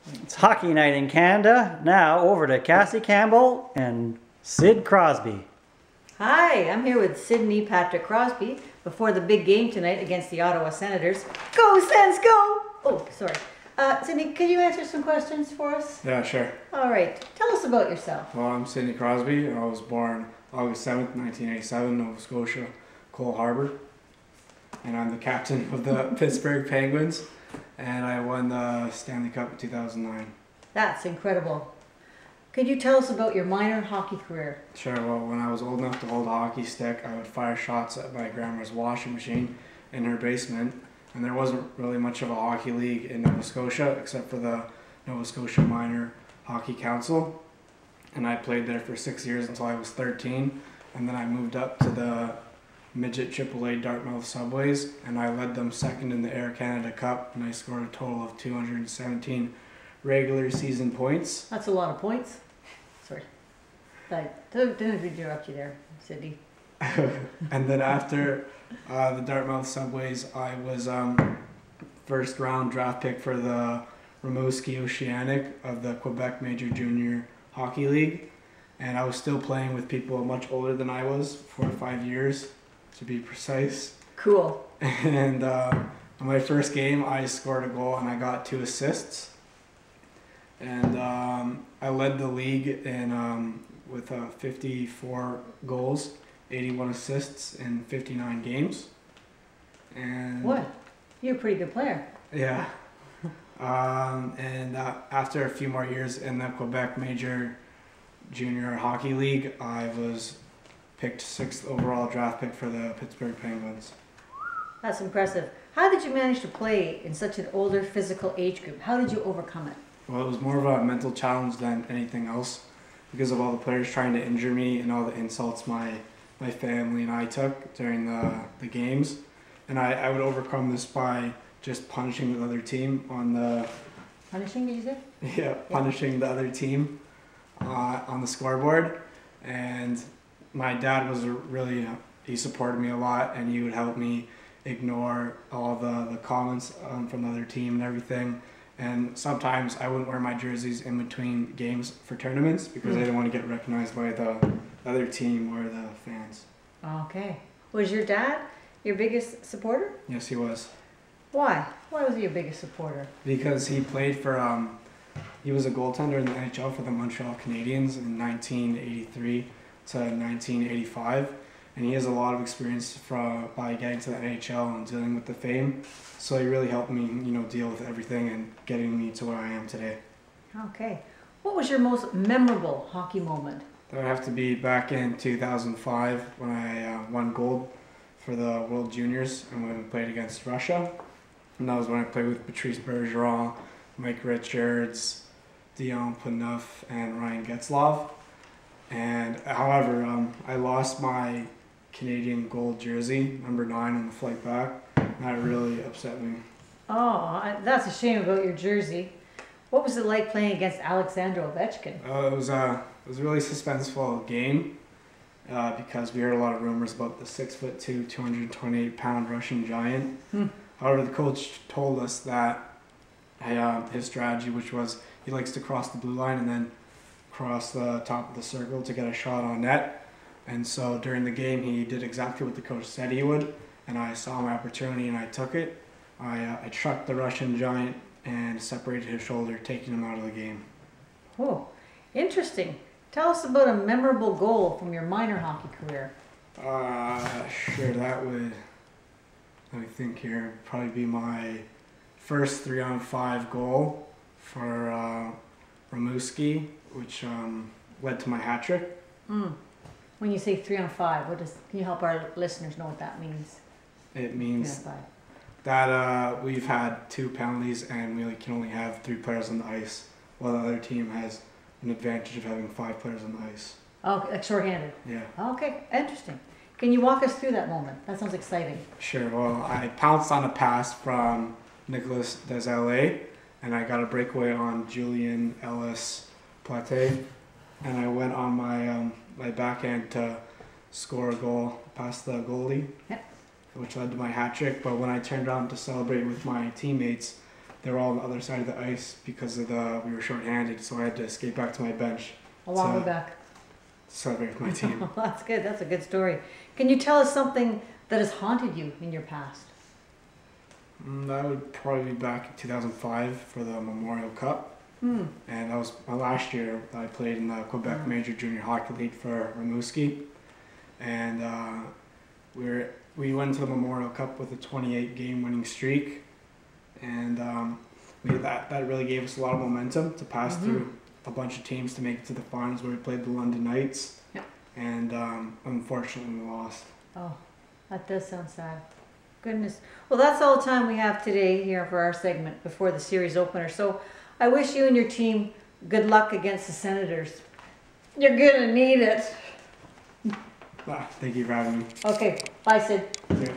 It's hockey night in Canada. Now over to Cassie Campbell and Sid Crosby. Hi, I'm here with Sidney Patrick Crosby before the big game tonight against the Ottawa Senators. Go Sens, go! Oh, sorry. Sidney, could you answer some questions for us? Yeah, sure. All right. Tell us about yourself. Well, I'm Sidney Crosby. I was born August 7th, 1987, Nova Scotia, Cole Harbour. And I'm the captain of the Pittsburgh Penguins. And I won the Stanley Cup in 2009. That's incredible. Could you tell us about your minor hockey career? Sure. Well, when I was old enough to hold a hockey stick, I would fire shots at my grandma's washing machine in her basement. And there wasn't really much of a hockey league in Nova Scotia except for the Nova Scotia Minor Hockey Council. And I played there for 6 years until I was 13. And then I moved up to the midget AAA Dartmouth Subways, and I led them second in the Air Canada Cup, and I scored a total of 217 regular season points. That's a lot of points. Sorry. I didn't interrupt you there, Sidney. And then after the Dartmouth Subways, I was first round draft pick for the Rimouski Oceanic of the Quebec Major Junior Hockey League, and I was still playing with people much older than I was, 4 or 5 years to be precise. Cool. And in my first game, I scored a goal and I got 2 assists. And I led the league in with 54 goals, 81 assists in 59 games. And what? You're a pretty good player. Yeah. And after a few more years in the Quebec Major Junior Hockey League, I was picked 6th overall draft pick for the Pittsburgh Penguins. That's impressive. How did you manage to play in such an older physical age group? How did you overcome it? Well, it was more of a mental challenge than anything else because of all the players trying to injure me and all the insults my family and I took during the games. And I would overcome this by just punishing the other team on the... Punishing, did you say? Yeah, punishing the other team on the scoreboard. And my dad was really, he supported me a lot, and he would help me ignore all the comments from the other team and everything. And sometimes I wouldn't wear my jerseys in between games for tournaments because I didn't want to get recognized by the other team or the fans. Okay. Was your dad your biggest supporter? Yes, he was. Why? Why was he your biggest supporter? Because he played for, he was a goaltender in the NHL for the Montreal Canadiens in 1983 to 1985, and he has a lot of experience by getting to the NHL and dealing with the fame. So he really helped me, deal with everything and getting me to where I am today. Okay. What was your most memorable hockey moment? That would have to be back in 2005 when I won gold for the World Juniors and when we played against Russia. And that was when I played with Patrice Bergeron, Mike Richards, Dion Phaneuf, and Ryan Getzlaf. And however, I lost my Canadian gold jersey, number 9, on the flight back. And that really upset me. Oh, that's a shame about your jersey. What was it like playing against Alexander Ovechkin? It was a really suspenseful game because we heard a lot of rumors about the 6'2", 228-pound Russian giant. However, the coach told us that his strategy, which was he likes to cross the blue line and then cross the top of the circle to get a shot on net. And so during the game, he did exactly what the coach said he would, and I saw my opportunity and I took it. I trucked the Russian giant and separated his shoulder, taking him out of the game. Oh, interesting. Tell us about a memorable goal from your minor hockey career. Sure, that would, let me think here, probably be my first 3-on-5 goal for Rimouski, which led to my hat trick. When you say 3-on-5, can you help our listeners know what that means? It means 3-on-5. that we've had 2 penalties and we can only have 3 players on the ice, while the other team has an advantage of having 5 players on the ice. Oh, like shorthanded? Yeah. Okay, interesting. Can you walk us through that moment? That sounds exciting. Sure. Well, I pounced on a pass from Nicolas Desailly, and I got a breakaway on Julian Ellis Plate, and I went on my backhand to score a goal past the goalie, which led to my hat trick. But when I turned around to celebrate with my teammates, they were all on the other side of the ice because of we were shorthanded, so I had to skate back to my bench A long way back. to celebrate with my team. Well, that's good. That's a good story. Can you tell us something that has haunted you in your past? That would probably be back in 2005 for the Memorial Cup. Hmm. And that was my last year that I played in the Quebec Major Junior Hockey League for Rimouski. And we went to the Memorial Cup with a 28 game winning streak. And that really gave us a lot of momentum to pass through a bunch of teams to make it to the finals where we played the London Knights. Yep. And unfortunately we lost. Oh, that does sound sad. Goodness. Well, that's all the time we have today here for our segment before the series opener. So I wish you and your team good luck against the Senators. You're going to need it. Thank you for having me. Okay. Bye, Sid. Yeah.